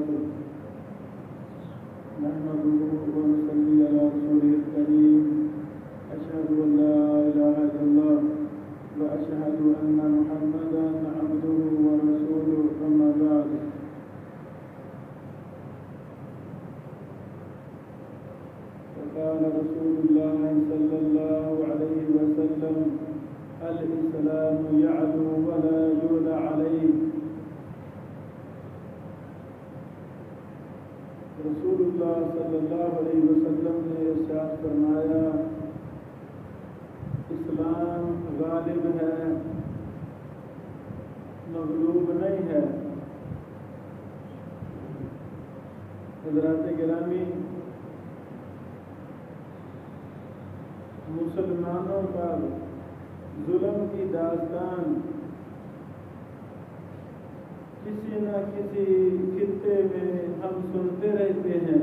وبركاته. نحمده ونصلي على رسوله الكريم. أشهد أن لا إله إلا الله وأشهد أن محمدا عبده ورسوله. أما بعد. فقال رسول الله صلى الله عليه وسلم: الإسلام يعلو ولا يعلى عليه. رسول اللہ صلی اللہ علیہ وسلم نے ارشاد فرمایا: اسلام غالب ہے، مغلوب نہیں ہے۔ حضرات گرامی، مسلمانوں پر ظلم کی داستان کسی نہ کسی خطے میں ہم سنتے رہتے ہیں۔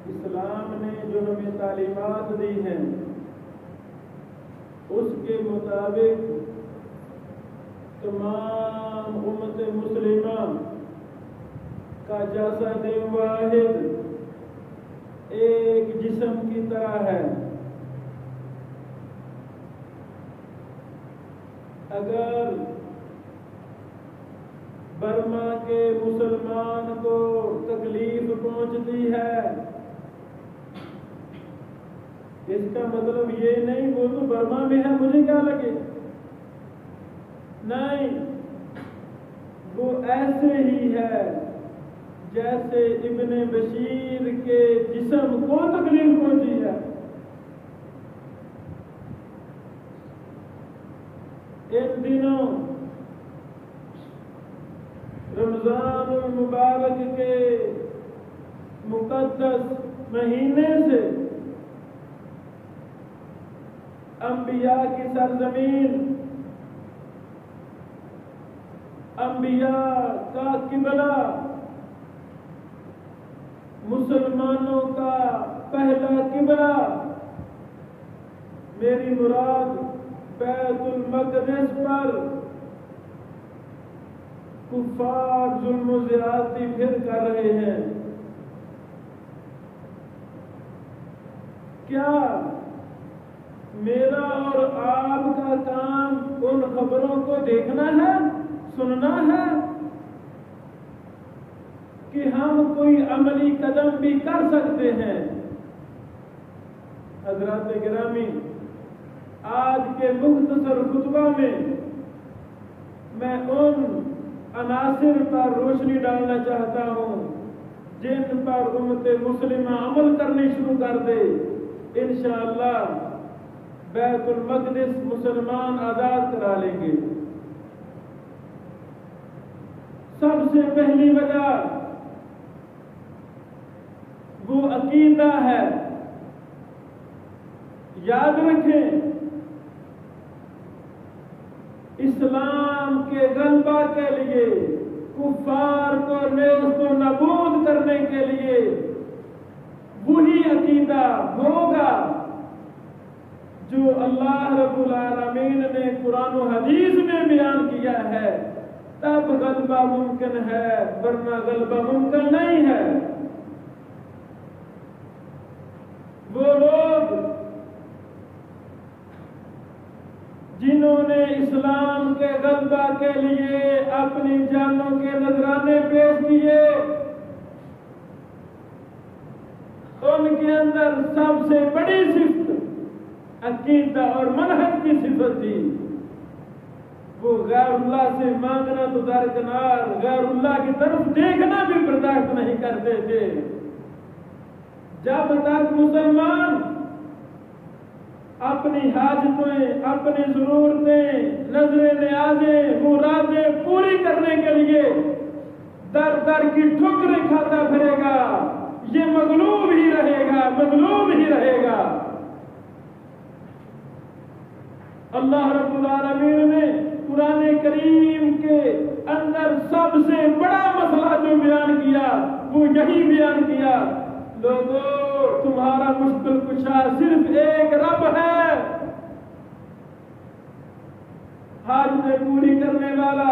اسلام نے جو ہمیں تعلیمات دی ہیں اس کے مطابق تمام امت مسلمہ کا جسد واحد ایک جسم کی طرح ہے۔ اگر برما کے مسلمان کو تکلیف پہنچتی ہے، اس کا مطلب یہ نہیں وہ تو برما میں ہے مجھے کیا لگے، نہیں، وہ ایسے ہی ہے جیسے ابن بشیر کے جسم کو تکلیف پہنچی ہے۔ ان دنوں رمضان المبارک کے مقدس مہینے سے انبیاء کی سرزمین، انبیاء کا قبلہ، مسلمانوں کا پہلا قبلہ، میری مراد بیت المقدس پر کفار ظلم و زیادتی پھر کر رہے ہیں۔ کیا میرا اور آپ کا کام ان خبروں کو دیکھنا ہے، سننا ہے، کہ ہم کوئی عملی قدم بھی کر سکتے ہیں؟ حضرات گرامی، آج کے مختصر خطبہ میں میں ان عناصر پر روشنی ڈالنا چاہتا ہوں جن پر امت مسلمہ عمل کرنی شروع کر دے، انشاءاللہ بیت المقدس مسلمان آزاد کرا لیں گے۔ سب سے پہلی وجہ وہ عقیدہ ہے۔ یاد رکھیں، اسلام کے غلبہ کے لیے، کفار کو نیست و نابود کرنے کے لیے وہی عقیدہ ہوگا جو اللہ رب العالمین نے قرآن و حدیث میں بیان کیا ہے، تب غلبہ ممکن ہے، ورنہ غلبہ ممکن نہیں ہے۔ وہ لوگ جنہوں نے اسلام کے غلبہ کے لیے اپنی جانوں کے نذرانے پیش کیے، ان کے اندر سب سے بڑی صفت عقیدہ اور منہج کی صفت تھی۔ وہ غیر اللہ سے مانگنا تو درکنار، غیر اللہ کی طرف دیکھنا بھی برداشت نہیں کرتے تھے۔ جب تک مسلمان اپنی حاجتیں، اپنی ضرورتیں، نظر نیازیں، مرادیں پوری کرنے کے لیے در در کی ٹھوکریں کھاتا پھرے گا، یہ مغلوب ہی رہے گا، مغلوب ہی رہے گا۔ اللہ رب العالمین نے قرآن کریم کے اندر سب سے بڑا مسئلہ جو بیان کیا وہ یہی بیان کیا: لوگوں، تمہارا مشکل کشا صرف ایک رب ہے، حاجتیں پوری کرنے والا،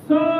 100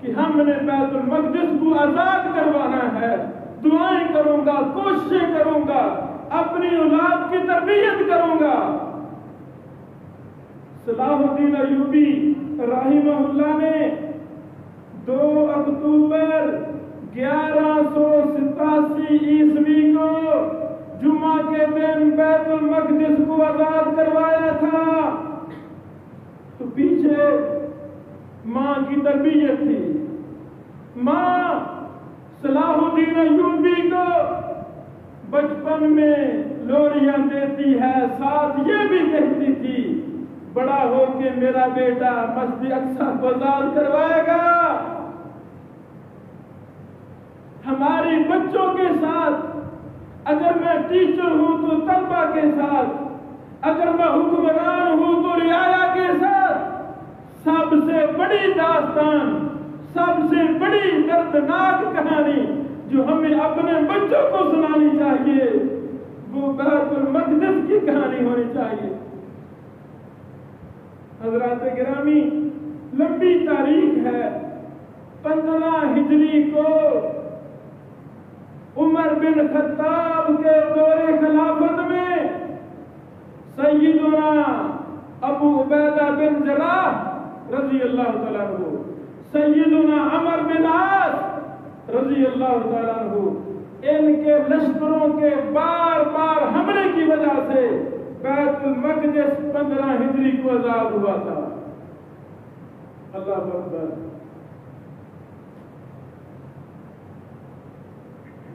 کہ ہم نے بیت المقدس کو آزاد کروانا ہے، دعائیں کروں گا، کوششیں کروں گا، اپنی اولاد کی تربیت کروں گا۔ صلاح الدین ایوبی رحمہ اللہ نے 2 اکتوبر 1187 عیسوی کو جمعہ کے دن بیت المقدس کو آزاد کروایا تھا۔ تو پیچھے ماں کی تربیت تھی۔ ماں صلاح الدین ایوبی کو بچپن میں لوریاں دیتی ہے، ساتھ یہ بھی کہتی تھی بڑا ہو کے میرا بیٹا مسجد اقصی کو آزاد کروائے گا۔ ہماری بچوں کے ساتھ، اگر میں ٹیچر ہوں تو طلبہ کے ساتھ، اگر میں حکمران ہوں تو رعایا کے ساتھ، سب سے بڑی داستان، سب سے بڑی دردناک کہانی جو ہمیں اپنے بچوں کو سنانی چاہیے وہ بیت المقدس کی کہانی ہونی چاہیے۔ حضرات گرامی، لمبی تاریخ ہے۔ 15 ہجری کو عمر بن خطاب کے دور خلافت میں سیدنا ابو عبیدہ بن جراح رضی اللہ تعالیٰ عنہ، سیدنا عمر بن عاص رضی اللہ تعالیٰ عنہ، ان کے لشکروں کے بار بار حملے کی وجہ سے بیت المقدس 15 ہجری کو آزاد ہوا تھا۔ اللہ اکبر۔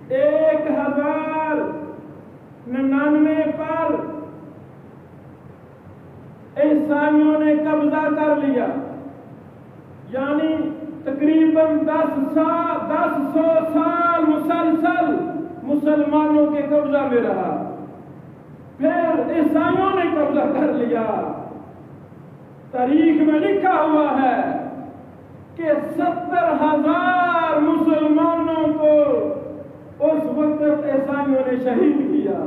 1099 پر عیسائیوں نے قبضہ کر لیا، یعنی تقریباً 10 سو سال مسلسل مسلمانوں کے قبضہ میں رہا، پھر عیسائیوں نے قبضہ کر لیا۔ تاریخ میں لکھا ہوا ہے کہ 70,000 مسلمانوں کو اس وقت عیسائیوں نے شہید کیا۔